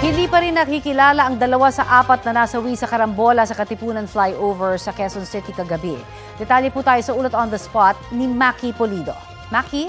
Hindi pa rin nakikilala ang 2 sa 4 na nasawi sa karambola sa Katipunan flyover sa Quezon City kagabi. Detalye po tayo sa ulat on the spot ni Maki Polido. Maki?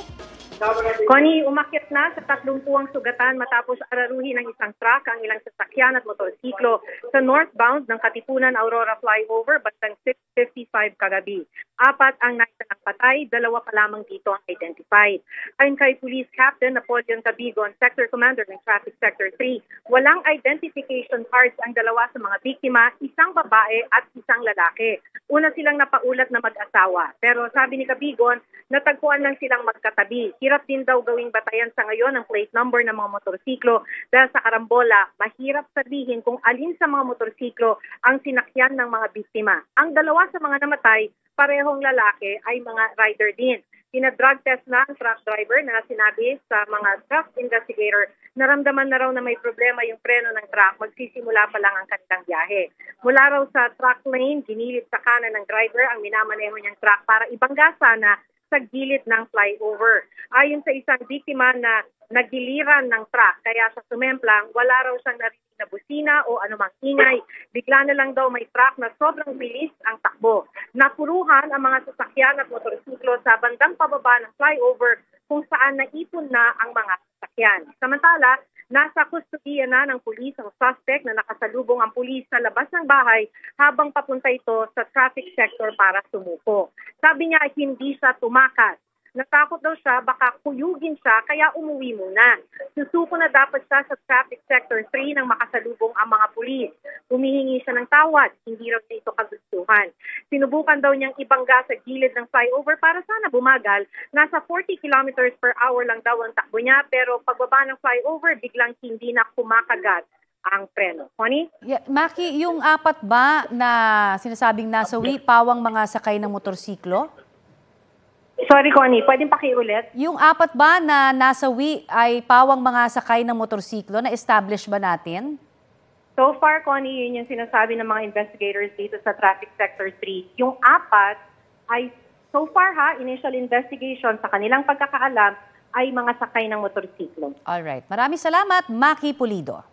Connie, umakyat na sa 30 sugatan matapos araruhin ng isang truck ang ilang sasakyan at motorsiklo sa northbound ng Katipunan Aurora flyover bandang 6:55 kagabi. 4 ang naitanang patay, 2 pa lamang dito ang identified. Ayon kay Police Captain Napoleon Cabigon, Sector Commander ng Traffic Sector 3, walang identification cards ang 2 sa mga biktima, isang babae at isang lalaki. Una silang napaulat na mag-asawa. Pero sabi ni Cabigon, natagpuan lang silang magkatabi. Hirap din daw gawing batayan sa ngayon ang plate number ng mga motorsiklo dahil sa karambola, mahirap sabihin kung alin sa mga motorsiklo ang sinakyan ng mga biktima. Ang 2 sa mga namatay, parehong lalaki, ay mga rider din. Pinadrug test na ang truck driver na sinabi sa mga truck investigator, naramdaman na raw na may problema yung preno ng truck, magsisimula pa lang ang kanilang biyahe. Mula raw sa truck lane, ginilid sa kanan ng driver ang minamaneho niyang truck para ibangga sana sa gilid ng flyover. Ayon sa isang biktima na nagiliran ng truck, kaya sa sumemplang, wala raw siyang narinig na busina o anumang ingay. Bigla na lang daw may truck na sobrang bilis ang takbo. Napuruhan ang mga sasakyan at motorsiklo sa bandang pababa ng flyover kung saan naipon na ang mga sasakyan. Samantala, nasa kustodiya na ng pulis ang suspect na nakasalubong ang pulis sa labas ng bahay habang papunta ito sa traffic sector para sumuko. Sabi niya hindi siya tumakas. Natakot daw siya, baka kuyugin siya, kaya umuwi muna. Susuko na dapat siya sa traffic sector 3 nang makasalubong ang mga pulis. Humihingi siya ng tawad, hindi raw niya ito kagustuhan. Sinubukan daw niyang ibangga sa gilid ng flyover para sana bumagal. Nasa 40 kilometers per hour lang daw ang takbo niya, pero pagbaba ng flyover, biglang hindi na kumakagat ang preno. Connie? Yeah, Maki, yung 4 ba na sinasabing nasawi, pawang mga sakay ng motorsiklo? Sorry, Connie, pwedeng pakiulit? Yung 4 ba na nasawi ay pawang mga sakay ng motorsiklo, na-establish ba natin? So far, Connie, yun yung sinasabi ng mga investigators dito sa Traffic Sector 3. Yung 4 ay, so far initial investigation sa kanilang pagkakaalam ay mga sakay ng motorsiklo. Alright. Maraming salamat, Maki Polido.